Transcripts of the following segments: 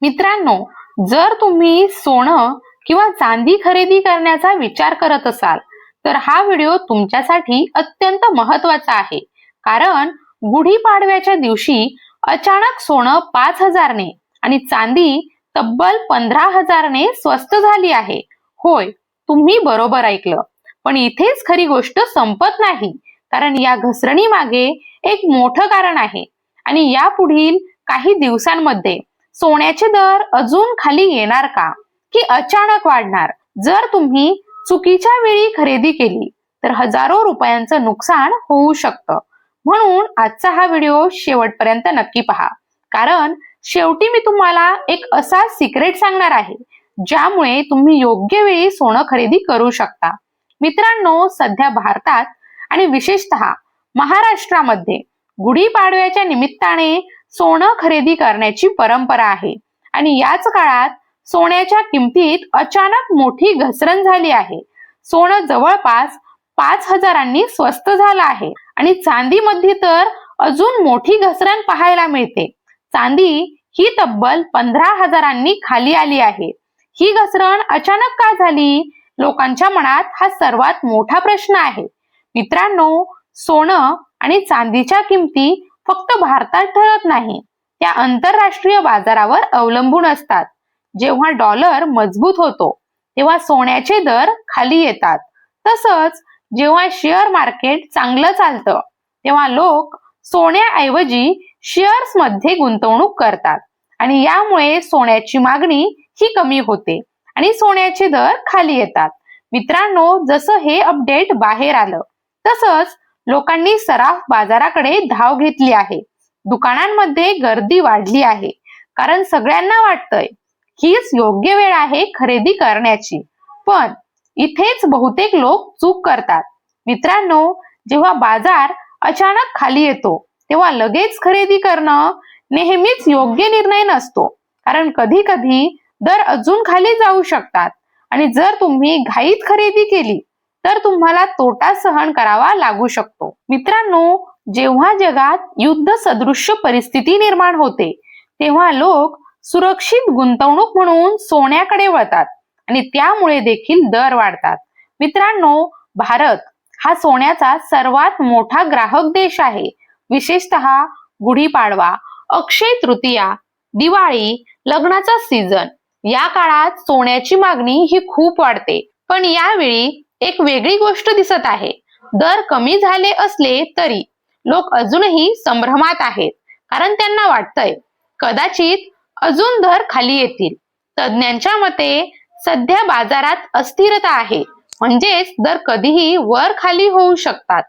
मित्रांनो, जर तुम्ही सोनं किंवा चांदी खरेदी करण्याचा विचार करत असाल तर हा व्हिडिओ तुमच्यासाठी अत्यंत महत्त्वाचा आहे. कारण गुढीपाडव्याच्या दिवशी अचानक सोनं 5,000ने आणि चांदी तब्बल 15,000ने स्वस्त झाली आहे. होय, तुम्ही बरोबर ऐकलं. पण इथेच खरी गोष्ट संपत नाही. कारण या घसरणी मागे एक मोठं कारण आहे आणि यापुढील काही दिवसांमध्ये सोन्याचे दर अजून खाली येणार का की अचानक वाढणार? जर तुम्ही चुकीच्या वेळी खरेदी केली तर हजारो रुपयांचं नुकसान होऊ शकतं. म्हणून आजचा हा व्हिडिओ शेवटपर्यंत नक्की पहा. कारण शेवटी मी तुम्हाला एक असा सिक्रेट सांगणार आहे ज्यामुळे तुम्ही योग्य वेळी सोनं खरेदी करू शकता. मित्रांनो, सध्या भारतात आणि विशेषतः महाराष्ट्रामध्ये गुढीपाडव्याच्या निमित्ताने सोनं खरेदी करण्याची परंपरा आहे आणि याच काळात सोन्याच्या किमतीत अचानक मोठी घसरण झाली आहे. सोनं जवळपास 5,000नी स्वस्त झालं आहे आणि चांदीमध्ये तर अजून मोठी घसरण पाहायला मिळते. चांदी ही तब्बल 15,000नी खाली आली आहे. ही घसरण अचानक का झाली? लोकांच्या मनात हा सर्वात मोठा प्रश्न आहे. मित्रांनो, सोनं आणि चांदीच्या किमती फक्त भारतात ठरत नाही, त्या आंतरराष्ट्रीय बाजारावर अवलंबून असतात. जेव्हा डॉलर मजबूत होतो तेव्हा सोन्याचे दर खाली येतात. तसंच जेव्हा शेअर मार्केट चांगलं चालतं तेव्हा लोक सोन्याऐवजी शेअर्स मध्ये गुंतवणूक करतात आणि यामुळे सोन्याची मागणी ही कमी होते आणि सोन्याचे दर खाली येतात. मित्रांनो, जसं हे अपडेट बाहेर आलं तसंच लोकांनी सराफ बाजाराकडे धाव घेतली आहे. दुकानांमध्ये गर्दी वाढली आहे कारण सगळ्यांना वाटतंय हीच योग्य वेळ आहे खरेदी करण्याची. पण इथेच बहुतेक लोक चूक करतात. मित्रांनो, जेव्हा बाजार अचानक खाली येतो तेव्हा लगेच खरेदी करणं नेहमीच योग्य निर्णय नसतो. कारण कधी कधी दर अजून खाली जाऊ शकतात आणि जर तुम्ही घाईत खरेदी केली तर तुम्हाला तोटा सहन करावा लागू शकतो. मित्रांनो, जेव्हा जगात युद्ध सदृश्य परिस्थिती निर्माण होते तेव्हा लोक सुरक्षित गुंतवणूक म्हणून सोन्याकडे वळतात आणि त्यामुळे देखील दर वाढतात. मित्रांनो, भारत हा सोन्याचा सर्वात मोठा ग्राहक देश आहे. विशेषतः गुढीपाडवा, अक्षय तृतीया, दिवाळी, लग्नाचा सीझन या काळात सोन्याची मागणी ही खूप वाढते. पण यावेळी एक वेगळी गोष्ट दिसत आहे. दर कमी झाले असले तरी लोक अजूनही संभ्रमात आहेत. कारण त्यांना वाटतंय कदाचित अजून दर खाली येतील. तज्ञांच्या मते सध्या बाजारात अस्थिरता आहे, म्हणजेच दर कधीही वर खाली होऊ शकतात.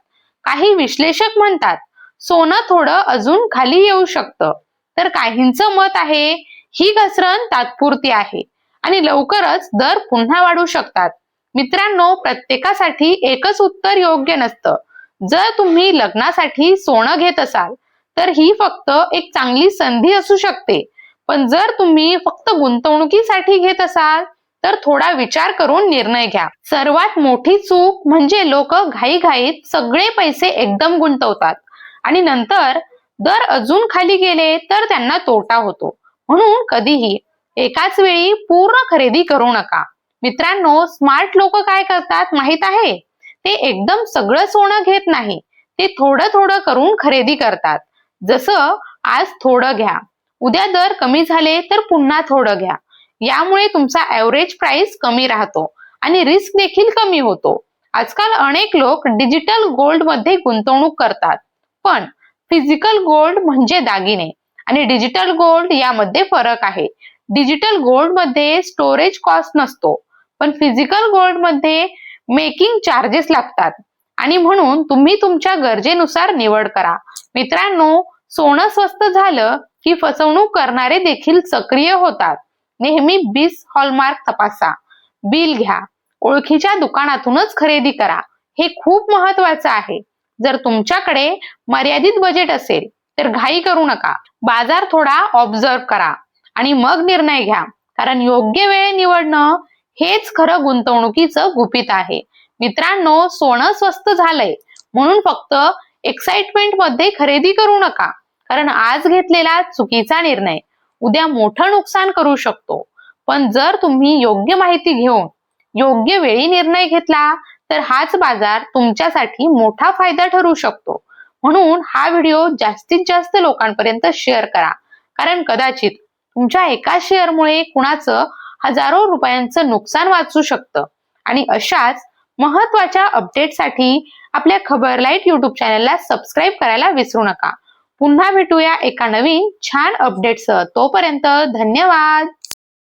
काही विश्लेषक म्हणतात सोनं थोडं अजून खाली येऊ शकतं, तर काहींचं मत आहे ही घसरण तात्पुरती आहे आणि लवकरच दर पुन्हा वाढू शकतात. मित्रांनो, प्रत्येकासाठी एकच उत्तर योग्य नसतं. जर तुम्ही लग्नासाठी सोनं घेत असाल तर ही फक्त एक चांगली संधी असू शकते. पण जर तुम्ही फक्त गुंतवणुकीसाठी घेत असाल तर थोडा विचार करून निर्णय घ्या. सर्वात मोठी चूक म्हणजे लोक घाईघाईत सगळे पैसे एकदम गुंतवतात आणि नंतर दर अजून खाली गेले तर त्यांना तोटा होतो. म्हणून कधीही एकाच वेळी पूर्ण खरेदी करू नका. मित्रांनो, स्मार्ट लोक काय करतात माहित आहे? ते एकदम सगळं सोनं घेत नाही, ते थोडं थोडं करून खरेदी करतात. जसं आज थोडं घ्या, उद्या दर कमी झाले तर पुन्हा थोडं घ्या. यामुळे तुमचा ऍव्हरेज प्राइस कमी राहतो आणि रिस्क देखील कमी होतो. आजकाल अनेक लोक डिजिटल गोल्ड मध्ये गुंतवणूक करतात. पण फिजिकल गोल्ड म्हणजे दागिने आणि डिजिटल गोल्ड यामध्ये फरक आहे. डिजिटल गोल्ड मध्ये स्टोरेज कॉस्ट नसतो, पण फिजिकल गोल्ड मध्ये मेकिंग चार्जेस लागतात आणि म्हणून तुम्ही तुमच्या गरजेनुसार निवड करा. मित्रांनो, सोनं स्वस्त झालं की फसवणूक करणारे देखील सक्रिय होतात. नेहमी बीस हॉलमार्क तपासा, बिल घ्या, ओळखीच्या दुकानातूनच खरेदी करा. हे खूप महत्वाचं आहे. जर तुमच्याकडे मर्यादित बजेट असेल तर घाई करू नका. बाजार थोडा ऑब्झर्व करा आणि मग निर्णय घ्या. कारण योग्य वेळ निवडणं हेच खरं गुंतवणुकीचं गुपित आहे. मित्रांनो, सोनं स्वस्त झालंय म्हणून फक्त एक्साइटमेंट मध्ये खरेदी करू नका. कारण आज घेतलेला चुकीचा निर्णय उद्या मोठं नुकसान करू शकतो. पण जर तुम्ही योग्य माहिती घेऊन योग्य वेळी निर्णय घेतला तर हाच बाजार तुमच्यासाठी मोठा फायदा ठरू शकतो. म्हणून हा व्हिडिओ जास्तीत जास्त लोकांपर्यंत शेअर करा, कारण कदाचित तुमच्या एका शेअरमुळे कुणाचं हजारो रुपयांचं नुकसान वाचू शकतं. आणि अशाच महत्त्वाच्या अपडेटसाठी आपल्या खबर लाईट युट्यूब चॅनलला सबस्क्राईब करायला विसरू नका. पुन्हा भेटूया एका नवीन छान अपडेटसह. तोपर्यंत धन्यवाद.